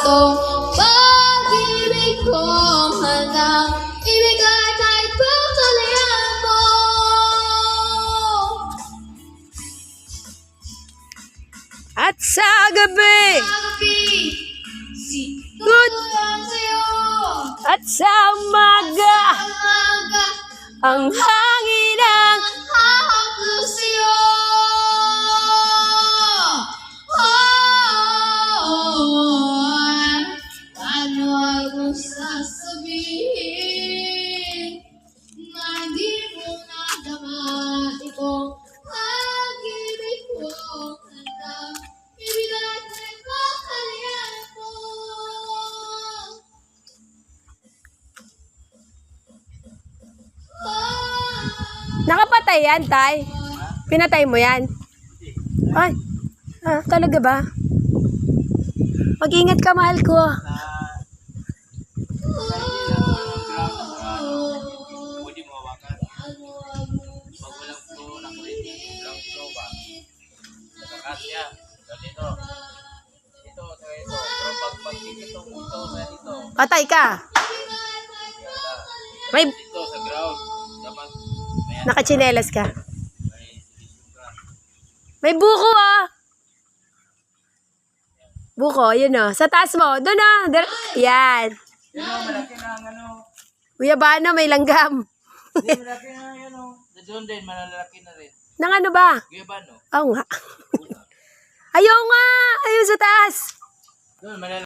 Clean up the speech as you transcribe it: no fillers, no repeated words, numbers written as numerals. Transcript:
tong pag-ibig kong handang ibigay kahit pagkalayan mo. At sa gabi, Good sa'yo. at sa umaga, Umaga, ang hangin ang hahaplos sa'yo. Ano ang sasabihin na di mo nadama itong pag-ibig ko handang ibigay kahit pagkalayan mo. nakapatay yan, Tay. Pinatay mo yan. Ay, talaga ba? Mag-ingat ka, mahal ko. Pwede mo hawakan. Pag walang flow ng rating, walang flow ba? Nakakasya. Dito. Ito. Pero pag dito sa dito. Patay ka. May Dito sa ground. Dapat may nakachinelas ka. may solution ka. May buko, ah. Buko, yun, oh. Sa taas mo. Doon, ah. Yan. Yan o, malaki na ang ano. Uyabano, may langgam. Hindi, malaki na yan o. Doon din, malalaki na rin. Nang ano ba? Gaya ba no? Oo nga. Ayaw nga. Ayaw sa taas. Doon, malalaki.